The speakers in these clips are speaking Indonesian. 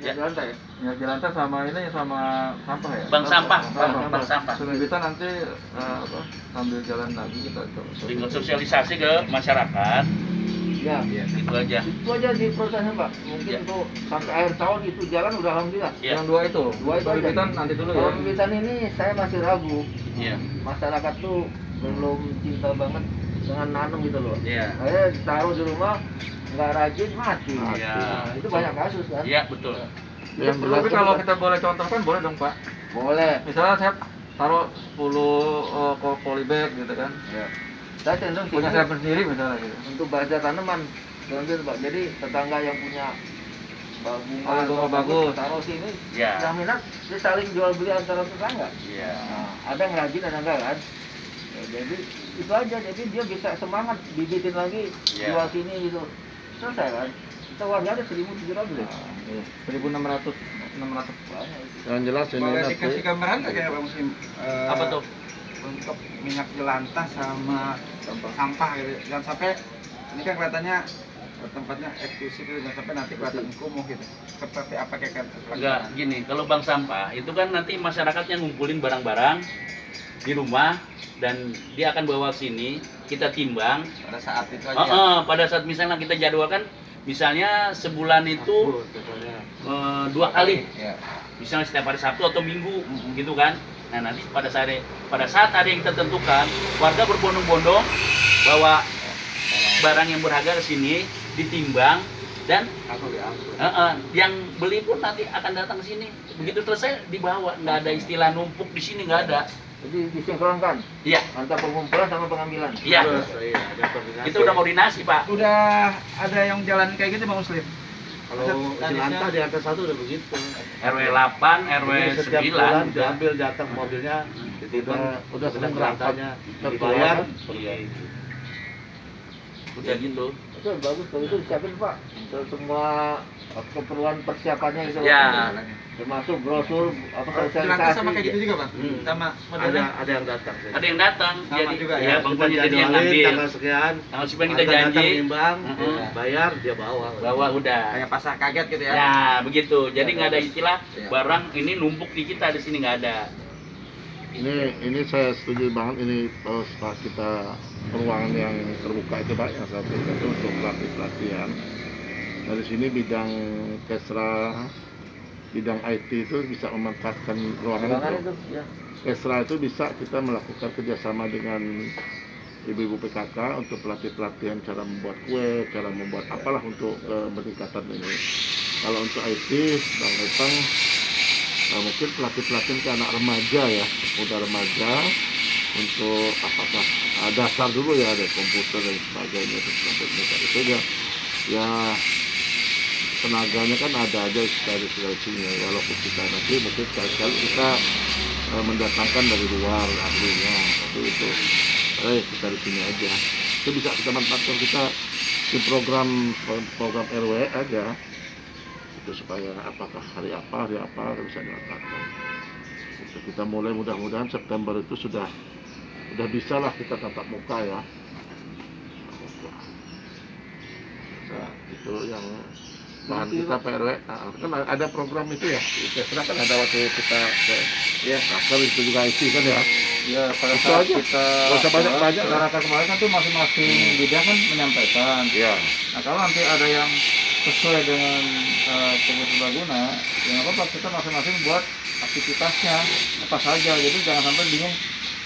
minyak jelantah ya. Minyak jelantah sama ini sama sampah ya. Bank sampah, bank sampah. Kita nanti sambil jalan lagi kita Tinggal sosialisasi ke masyarakat. Ya. Itu aja. Itu aja di prosesnya Pak. Mungkin untuk sampai akhir tahun itu jalan udah alhamdulillah. Ya. Yang dua itu Dua itu aja. Pembibitan nanti dulu ya. Kalau pembibitan ini saya masih ragu. Iya. Masyarakat tuh belum cinta banget dengan nanam gitu loh. Iya. Saya taruh di rumah nggak rajin mati. Iya. Nah, itu banyak kasus kan. Iya, betul. Yang tapi kalau kita boleh contohkan boleh dong Pak. Boleh. Misalnya saya taruh 10 polybag gitu kan. Ya. Saya cenderung Punya sini saya sendiri misalnya gitu. untuk bazar tanaman. Jangan Pak. Jadi tetangga yang punya bunga Bunga bagus. taruh sini, Ya. yang minat dia saling jual beli antara tetangga. Iya. Nah, ada yang rajin ada enggak kan? Ya, jadi itu aja, jadi dia bisa semangat bibitin lagi Ya. jual sini gitu. Selesai kan? Kita warga ada 1.700 ya. 1.600 Banyak itu. Yang jelas ini Boleh nanti dikasih gambaran nggak kayak Bang Muslim? Apa tuh? Untuk minyak jelantah sama sampah gitu. Jangan sampai ini kan kelihatannya tempatnya eksklusif gitu, jangan sampai nanti kelihatan kumuh gitu. Seperti apa kayak Enggak, gini, kalau bank sampah itu kan nanti masyarakat yang ngumpulin barang-barang di rumah dan dia akan bawa ke sini, kita timbang. pada saat itu aja. Ya? Pada saat misalnya kita jadwalkan, misalnya sebulan itu 2 kali, Ya. misalnya setiap hari Sabtu atau Minggu, gitu kan. Nah nanti pada saat hari yang kita tentukan, warga berbondong-bondong bawa barang yang berharga ke sini, ditimbang, dan yang beli pun nanti akan datang ke sini. Begitu selesai dibawa, nggak ada istilah numpuk di sini, nggak ada. Jadi disinkronkan Iya, antara pengumpulan sama pengambilan. iya. iya, ada koordinasi. Itu udah koordinasi Pak. Udah ada yang jalan kayak gitu Bang Muslim? Kalau jelantah di atas 1 udah begitu. RW 8, RW Jadi setiap bulan 9. diambil jatah mobilnya, udah seneng jelantahnya terbayar. Iya. Udah gitu. Itu bagus kalau itu disiapin Pak. Untuk semua keperluan persiapannya gitu. Ya. Termasuk brosur apa Jelantah sosialisasi. sama kayak gitu juga Bang? Sama modelnya? Ada yang datang. Ada yang datang, Sama jadi juga ya ya? bangkunya jadi yang jadwalin ngambil. tanggal sekian. Tanggal sekian kita Anda datang janji, nimbang, Mm-mm. bayar dia bawa. bawa udah. Kayak pasar kaget gitu ya? Ya begitu. Jadi nggak ada istilah Iya. barang ini numpuk di kita, di sini nggak ada. Ini saya setuju banget ini setelah kita ruangan yang terbuka itu Pak, yang satu itu untuk pelatihan. Dari sini bidang Kesra, bidang IT itu bisa memanfaatkan ruangan Ruangan itu. itu ya. Kesra itu bisa kita melakukan kerjasama dengan ibu-ibu PKK untuk pelatihan cara membuat kue, cara membuat apalah untuk peningkatan ini. Kalau untuk IT, Bang Epang, mungkin pelatihan ke anak remaja ya, muda remaja untuk apakah dasar dulu ya, ada komputer dan sebagainya, itu ya tenaganya kan ada aja sekali-sekalinya, walaupun kita nanti mungkin sekali-kali kita mendatangkan dari luar ahlinya, tapi itu kita di sini aja, itu bisa kita manfaatkan kita di program RW aja, itu supaya apakah hari apa bisa dilakukan. Kita mulai mudah-mudahan September itu sudah bisa lah kita tatap muka ya. Nah, itu yang bahan kita PRW. Kan ada program itu ya. Di Kesra kan ada waktu kita ya kasar itu juga isi kan ya. Ya pada Itu saat aja. kita Nggak usah banyak-banyak. masyarakat kemarin kan tuh masing-masing bidang kan menyampaikan. Ya. Nah kalau nanti ada yang sesuai dengan kebutuhan serbaguna, ya nggak apa-apa, kita masing-masing buat aktivitasnya apa saja. Jadi jangan sampai bingung.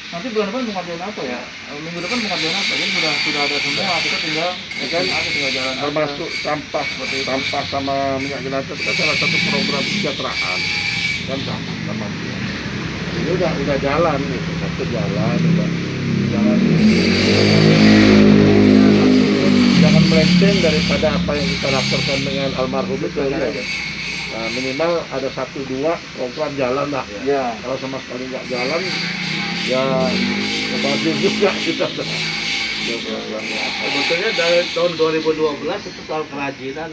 Nanti bulan depan mau ngerjain apa ya? Minggu depan mau ngerjain apa? Jadi sudah ada semua. Kita tinggal tinggal jalan. Termasuk sampah seperti itu. Sampah sama minyak jelantah itu kan salah satu program kesejahteraan kan sama dia. Ini udah jalan gitu, satu jalan udah jalan. Jangan melenceng daripada apa yang kita lakukan dengan almarhum itu ya. Nah, minimal ada 1-2 program jalan lah. Ya. Kalau sama sekali nggak jalan, ya kembali juga kita. Sebetulnya dari tahun 2012 itu tahun kerajinan.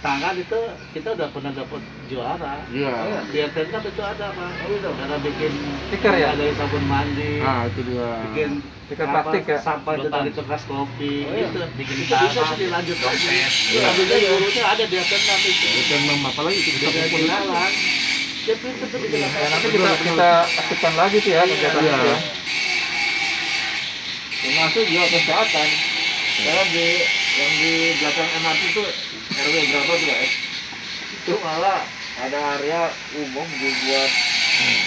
tangan itu kita udah pernah dapat juara. Iya. Di RTN kan itu ada Pak. Cara bikin Stiker ya? Ada sabun mandi. Nah, itu dia. Bikin Stiker plastik ya? sampah itu dari bekas kopi gitu. Bikin Itu bisa tas, dilanjut lagi. dompet. Ambilnya gurunya ada di RTN itu. Bukan apalagi itu kita Bisa kumpulin. jalan. Dia pintar tuh bikin Ya, nanti kita aktifkan lagi tuh ya kegiatan Iya. itu ya. Termasuk juga kesehatan. Karena yang di belakang MRT itu RW berapa tuh guys? Itu malah ada area umum dibuat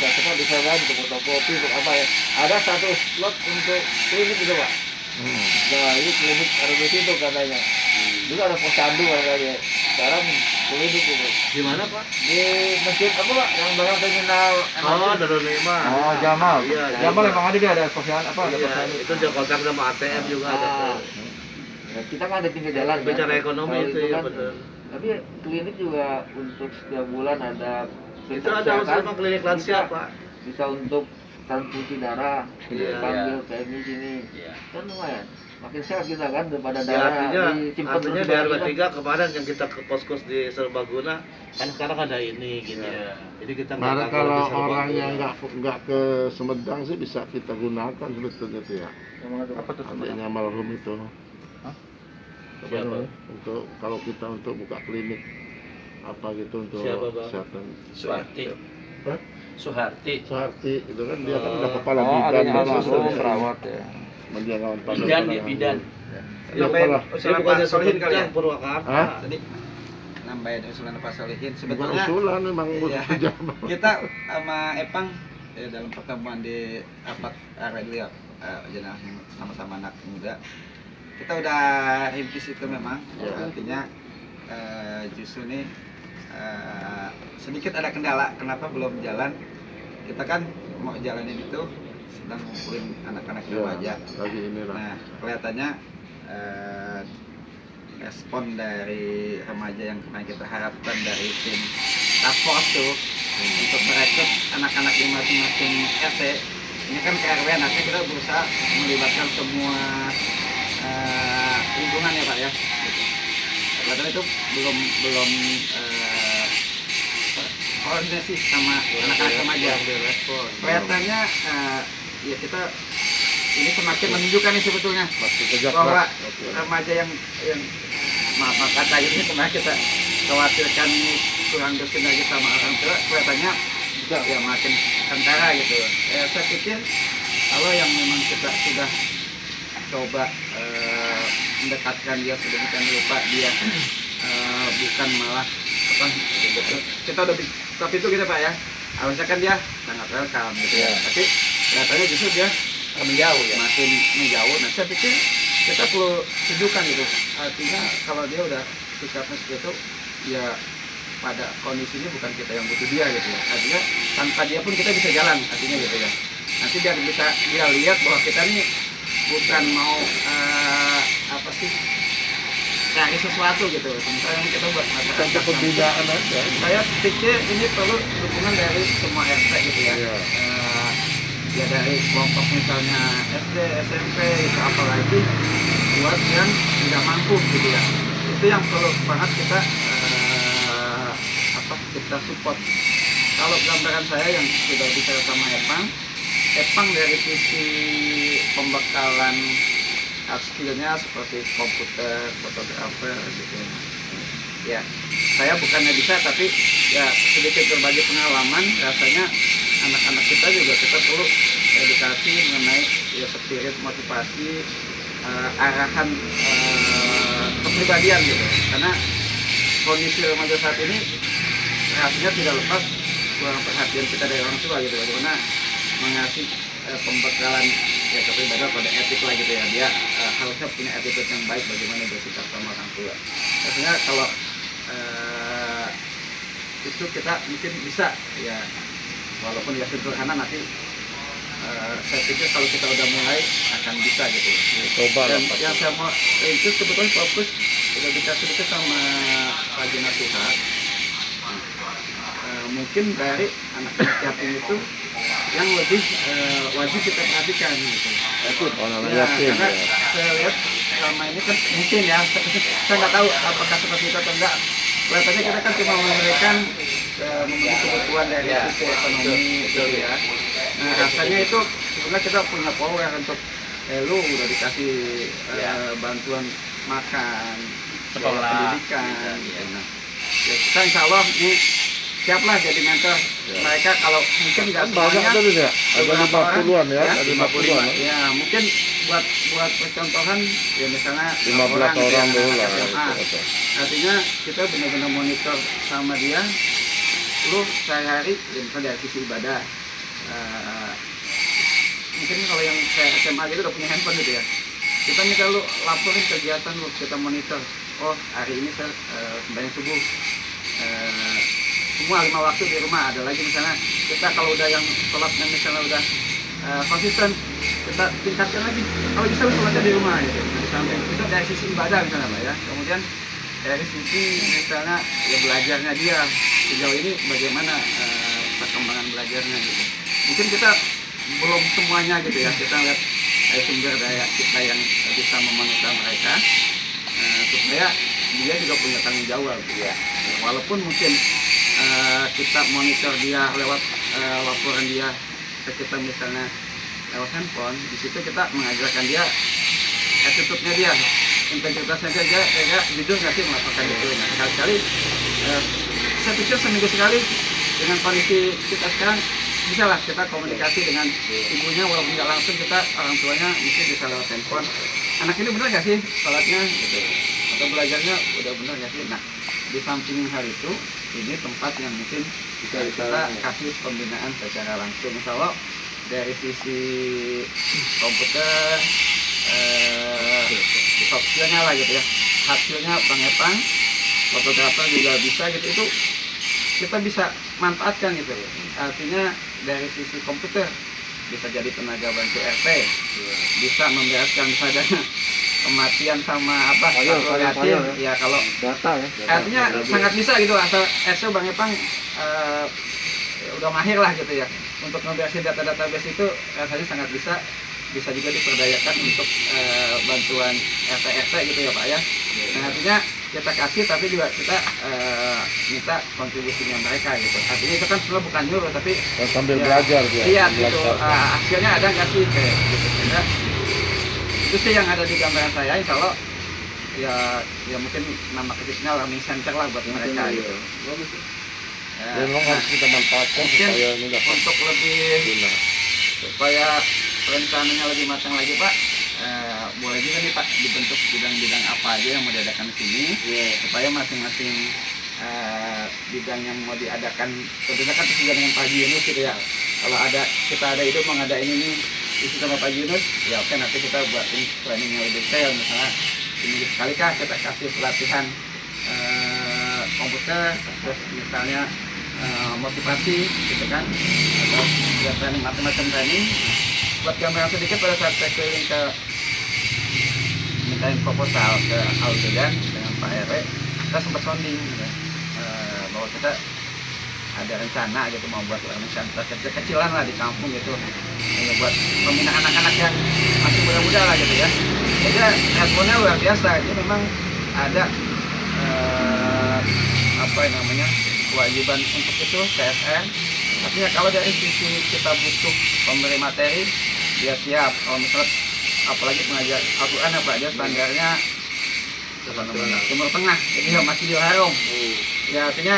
katakan bisa kan untuk fotokopi untuk apa ya? Ada satu slot untuk klinik gitu Pak. Nah ini klinik RW itu katanya. Dulu ada posyandu katanya. Sekarang klinik itu. Di mana Pak? Di masjid apa Pak? Yang belakang terminal MRT. Oh, Darul Nikmah. Oh, Jamal. Iya, Jamal emang ada dia ada posyandu apa ada Iya, posyandu. itu dia kontak sama ATM juga ada. Ah. Ya, kita kan ada pinggir jalan. kan. Bicara ekonomi Kalau itu ya kan, benar. Tapi klinik juga untuk setiap bulan ada Itu ada sama klinik lansia Pak. bisa untuk transfusi darah, Iya, panggil PMI sini, Iya. kan lumayan. Makin sehat kita kan daripada Ya, darah artinya terus di lagi RW kan. 3 kemarin yang kita ke poskos di Serbaguna kan sekarang ada ini gitu. Iya. Jadi kita nggak Nah, tahu kalau di Serbaguna. orang yang nggak ke Sumedang sih bisa kita gunakan sebetulnya tuh ya. Apa tuh teman? Adiknya almarhum itu. Hah? Apa Siapa? namanya? Untuk kalau kita untuk buka klinik apa gitu untuk Siapa, Bang? kesehatan. Suharti. Hah? Suharti. Soeharti itu kan dia kan udah Oh. kepala Oh, bidan adanya dan almarhum seterusnya. perawat ya. Menjangan Bidan dia bidan. Ya, Nambahin kepala. usulan bukan Pak Solihin kali ya? Sumedang, Purwakarta. Hah? Tadi nambahin usulan Pak Solihin. Bukan Sebetulnya usulan memang Iya. Jamal. kita sama Epang dalam pertemuan di rapat RW jenazah sama-sama anak muda, kita udah rintis itu memang. Artinya justru nih sedikit ada kendala kenapa belum jalan. Kita kan mau jalanin itu sedang ngumpulin anak-anak remaja. Lagi inilah. Nah, kelihatannya respon dari remaja yang kemarin kita harapkan dari tim task force tuh untuk merekrut anak-anak di masing-masing RT. Ini kan ke RW, nanti kita berusaha melibatkan semua lingkungan ya Pak ya. Kelihatannya itu belum koordinasi sama anak-anak remaja. Kelihatannya ya kita ini semakin menunjukkan nih sebetulnya Waktu kerja bahwa keras. Oke. remaja yang maaf kata ini kemarin kita khawatirkan ini kurang bersinergi sama orang tua, kelihatannya ya makin kentara gitu. Saya pikir kalau yang memang kita sudah coba mendekatkan dia sedemikian rupa dia bukan malah apa kita udah tapi itu gitu Pak ya, harusnya kan dia sangat welcome gitu ya, tapi kelihatannya justru dia Menjauh ya. makin menjauh. Nah saya pikir kita perlu tunjukkan gitu, artinya kalau dia udah sikapnya seperti itu ya pada kondisinya bukan kita yang butuh dia gitu ya, artinya tanpa dia pun kita bisa jalan artinya gitu ya. Nanti biar bisa dia lihat bahwa kita nih bukan mau apa sih cari sesuatu gitu, sementara ini kita buat Bukan perbedaan aja. saya pikir ini perlu dukungan dari semua RT gitu ya. Iya. Ya dari kelompok misalnya SD, SMP, itu apalagi buat yang tidak mampu gitu ya. Itu yang perlu banget kita kita support. Kalau gambaran saya yang sudah bicara sama Epang dari sisi pembekalan skillnya seperti komputer, fotografer gitu. Ya, saya bukannya bisa tapi ya sedikit berbagi pengalaman, rasanya anak-anak kita juga kita perlu edukasi mengenai ya spirit, motivasi, arahan kepribadian gitu. Karena kondisi remaja saat ini rasanya tidak lepas kurang perhatian kita dari orang tua gitu. Bagaimana mengasih pembekalan ya kepribadian pada etik lah gitu ya. Dia harusnya punya attitude yang baik bagaimana bersikap sama orang tua. Rasanya kalau itu kita mungkin bisa ya, walaupun ya sederhana nanti saya pikir kalau kita udah mulai akan bisa gitu. Coba lah. Dan yang saya mau itu sebetulnya fokus udah dikasih itu sama Pak Jenasuha. Mungkin dari anak-anak yatim itu yang lebih wajib kita perhatikan gitu. Oh, namanya Ya, yatim, karena ya. saya lihat selama ini kan mungkin ya saya nggak tahu apakah seperti itu atau enggak. kelihatannya kita kan cuma memberikan memenuhi kebutuhan dari sisi ekonomi gitu ya. Nah rasanya itu sebenarnya kita punya power untuk lu udah dikasih bantuan makan, Sekolah, pendidikan, gitu. Nah, ya kita insya Allah ini siaplah jadi mentor mereka kalau mungkin nggak Banyak semuanya. tuh ya, ada beberapa 50-an ya, orang, ada 50-an. Ya mungkin buat percontohan ya misalnya 15 gitu ya, orang dulu lah. anak SMA. gitu. Artinya kita benar-benar monitor sama dia, lu sehari-hari ya misalnya dari sisi ibadah. Mungkin kalau yang kayak SMA gitu udah punya handphone gitu ya, kita minta lu laporin kegiatan lu, kita monitor. Oh hari ini saya sembahyang subuh semua 5 waktu di rumah. Ada lagi misalnya kita kalau udah yang sholatnya misalnya udah konsisten, kita tingkatkan lagi. Kalau bisa lu sholatnya di rumah gitu. Di samping itu dari sisi ibadah misalnya Pak ya. Kemudian dari sisi misalnya ya belajarnya dia sejauh ini bagaimana perkembangan belajarnya gitu. Mungkin kita belum semuanya gitu ya, kita lihat sumber daya kita yang bisa memonitor mereka supaya dia juga punya tanggung jawab ya. Walaupun mungkin kita monitor dia lewat laporan dia ke kita misalnya lewat handphone, di situ kita mengajarkan dia attitude-nya dia, integritasnya dia, kayak jujur nggak sih melaporkan itu. Nah sekali-kali saya pikir seminggu sekali dengan kondisi kita sekarang bisa lah kita komunikasi dengan ibunya walaupun nggak langsung, kita orang tuanya mungkin bisa lewat handphone. Anak ini benar nggak sih sholatnya gitu, atau belajarnya udah benar nggak sih? Nah di samping hal itu ini tempat yang mungkin bisa kita kasih pembinaan secara langsung. Kalau dari sisi komputer, soft skill-nya lah gitu ya, hard skill-nya Bang Epang, fotografer juga bisa gitu, itu kita bisa manfaatkan gitu. Artinya dari sisi komputer bisa jadi tenaga bantu RT, bisa membereskan misalnya kematian sama apa yatim ya, kalau Data ya. artinya sangat bisa gitu, asal Bang Epang udah mahir lah gitu ya untuk memberesin data database itu, rasanya sangat bisa juga diperdayakan untuk bantuan RT gitu ya Pak ya. Nah artinya kita kasih tapi juga kita minta kontribusinya mereka gitu. Artinya itu kan sebenarnya bukan nyuruh tapi Sambil ya, belajar dia. iya gitu. melaksanakan. Hasilnya ada nggak sih kayak gitu. Sehingga itu sih yang ada di gambaran saya. Insya Allah ya mungkin nama kecilnya learning center lah buat mereka gitu. Ya, memang harus kita manfaatkan mungkin supaya ini dapat untuk lebih guna. supaya rencananya lebih matang lagi Pak, boleh juga nih Pak dibentuk bidang-bidang apa aja yang mau diadakan di sini, supaya masing-masing bidang yang mau diadakan tentunya kan sesuai dengan Pak Yunus gitu ya. Kalau kita ada ide mau ngadain ini isi sama Pak Yunus, ya oke nanti kita buatin planning yang lebih detail. Misalnya ini sekali kah kita kasih pelatihan komputer, terus misalnya motivasi gitu kan, atau ya training macam-macam training. Buat gambaran sedikit, pada saat saya keliling ke mintain proposal ke Aldegan dengan Pak RW, kita sempat sounding gitu, bahwa kita ada rencana gitu mau buat learning center kecil-kecilan lah di kampung gitu, buat membina anak-anak yang masih muda-muda lah gitu ya. Jadi responnya luar biasa. Ini memang ada apa namanya kewajiban untuk itu KSN. Artinya kalau dari sisi kita butuh pemberi materi, dia siap. Kalau misalnya apalagi pengajar Al-Quran apa aja standarnya Timur Tengah, jadi masih di Harum. Ya artinya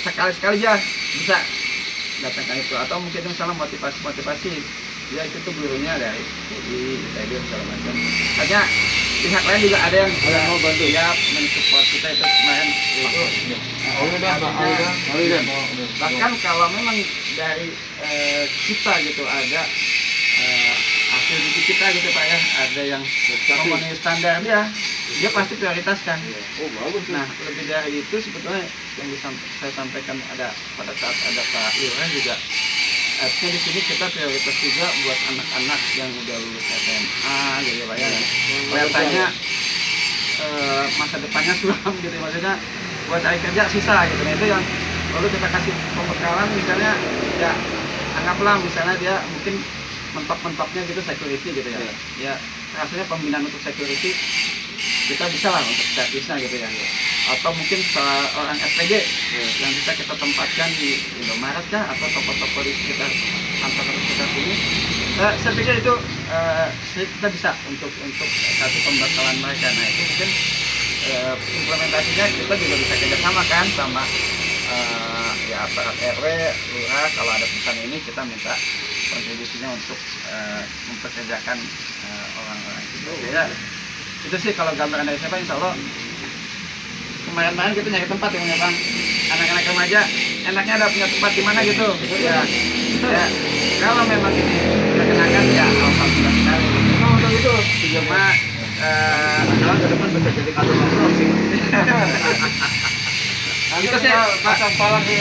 sekali-sekali aja bisa datangkan itu, atau mungkin misalnya motivasi ya itu tuh gurunya dari ITB segala macam. Hanya pihak lain juga ada yang mau bantu ya mensupport kita itu kemarin itu. Bahkan kalau memang dari kita gitu ada hasil didik kita gitu Pak ya, ada yang memenuhi standar dia pasti prioritaskan. Oh bagus. Nah lebih dari itu sebetulnya yang saya sampaikan ada pada saat ada Pak Ilhan juga, artinya di sini kita prioritas juga buat anak-anak yang udah lulus SMA gitu Pak ya. Kelihatannya masa depannya suram gitu, maksudnya buat cari kerja susah gitu. Nah itu yang lalu kita kasih pembekalan misalnya ya, anggaplah misalnya dia mungkin mentok-mentoknya gitu security gitu ya. Ya rasanya pembinaan untuk security kita bisa lah untuk servisnya gitu ya. Atau mungkin seorang SPG yang bisa kita tempatkan di Indomaret kah atau toko-toko di sekitar kantor sekitar sini. Saya pikir itu kita bisa untuk satu pembatalan mereka. Nah itu mungkin implementasinya kita juga bisa kerjasama kan sama ya aparat RW, lurah. Kalau ada pesan ini kita minta kontribusinya untuk mempekerjakan orang-orang itu. Ya itu sih kalau gambaran dari saya Pak, insya Allah kemarin-kemarin kita nyari tempat yang Bang, anak-anak remaja enaknya ada punya tempat di mana gitu ya. Ya kalau memang ini dikenakan ya alhamdulillah sekali. Memang untuk itu. Cuma Padahal ke depan bisa jadi kantor nongkrong sih. Nanti Itu sih, kita Pak. pasang palang ini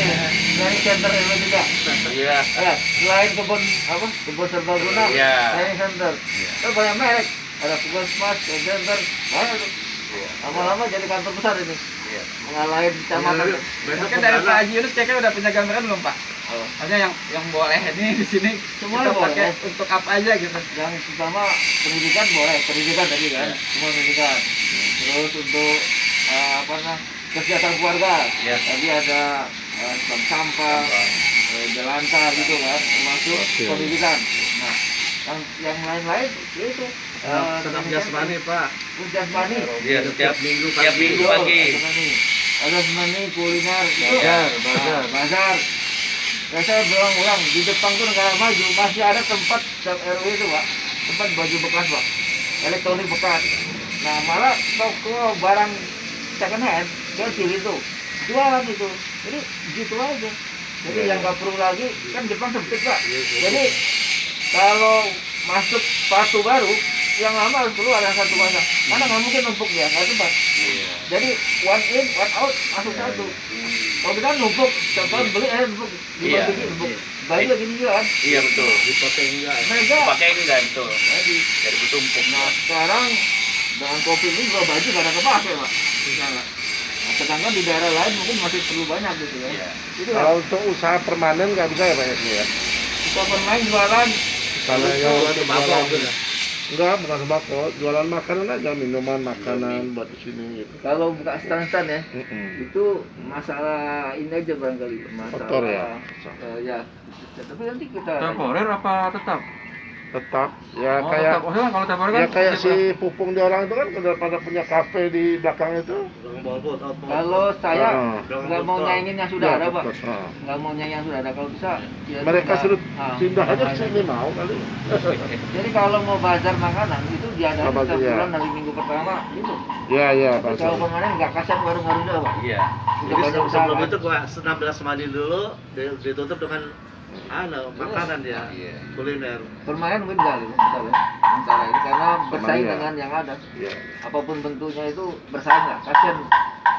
dari center ini juga. Iya. Ya, selain kebun apa? Kebun serbaguna, Iya. training center. Kan banyak merek. Ada Puskesmas, training center, banyak tuh. Lama-lama jadi kantor besar ini. Iya. Mengalahin kecamatan. mungkin dari Pak Haji Yunus kira-kira udah punya gambaran belum Pak? Oh. Maksudnya yang boleh ini di sini Semuanya kita pakai boleh. untuk apa aja gitu? Yang pertama pendidikan boleh, pendidikan tadi kan, semua pendidikan. Terus untuk apa namanya kesejahteraan keluarga, Ya. tadi ada bank sampah, jelanta gitu kan, termasuk Oke. pendidikan. Nah, yang lain-lain ya itu Tetap jasmani Pak. jasmani. Iya, setiap minggu minggu pagi. Ada jasmani, kuliner, Bazar, bazar. Ya saya berulang-ulang di depan tuh negara maju masih ada tempat RW itu Pak, tempat baju bekas Pak, elektronik bekas. Nah malah toko barang second hand kecil itu jualan itu, jadi gitu aja. Jadi yang nggak perlu lagi kan Jepang sempit Pak. Jadi kalau masuk sepatu baru yang lama harus keluar yang satu pasang, karena nggak mungkin numpuk dia nggak tempat. Jadi one in one out masuk satu. Kalau kita numpuk, contoh beli numpuk, Iya. numpuk, baju gini juga kan. Iya betul. Dipakai enggak? Mereka Pakai enggak betul. jadi, Jadi bertumpuk. nah sekarang dengan COVID ini juga baju gak ada kepake Pak. Misalnya. Nah, sedangkan di daerah lain mungkin masih perlu banyak gitu ya. Iya. Itu Kalau untuk usaha permanen nggak bisa ya Pak ya? kita pemain jualan Kalau yang Jualan tembakau gitu ya? enggak, bukan sembako, jualan makanan aja, minuman, makanan buat di sini gitu. kalau buka stand-stand ya. Mm-mm. Itu masalah ini aja barangkali masalah Kotor ya? ya tapi nanti kita Temporer apa tetap? Tetap ya Oh, kayak tetap. Oh, kalau temporer kan ya kayak siapa? si Pupung di orang itu kan pada punya kafe di belakang itu. Dengan bobot out. kalau saya Ah. nggak mau nyaingin yang sudah Ya, ada Pak, tetap. Ah. nggak mau nyaingin yang sudah ada kalau bisa ya Mereka sudah. suruh Ah, pindah aja pindah ke sini mau kali. jadi kalau mau bazar makanan itu diadakan Apa setiap tuh, ya? bulan dari minggu pertama gitu. Ya ya Tapi pasal. kalau permanen nggak kasihan warung-warungnya Pak. Iya. Udah Jadi banyak sebelum usaha. itu gua 16 mandi dulu, ditutup dengan makanan ya, Iya. kuliner. Permanen mungkin enggak gitu, bentar ya. Sementara ini karena bersaing ya. dengan yang ada. Ya. Apapun bentuknya itu bersaing nggak, kasihan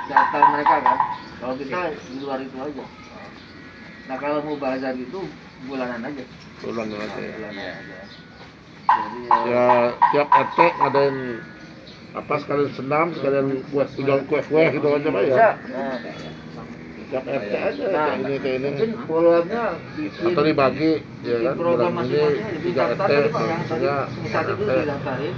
data mereka kan. Kalau kita di luar itu aja. Nah kalau mau bazar itu bulanan aja. Ulang aja ya. Bulanan Iya. aja. Jadi Ya tiap RT ngadain apa sekalian senam, sekalian buat jual kue-kue gitu aja Pak ya. bisa. Nah, Tiap RT aja Nah, kayak ini. mungkin follow up-nya bikin Atau dibagi ya bikin kan program bulan ini masing-masing, 3 daftar RT tadi Pak yang tadi maksudnya inisiatif itu didaftarin.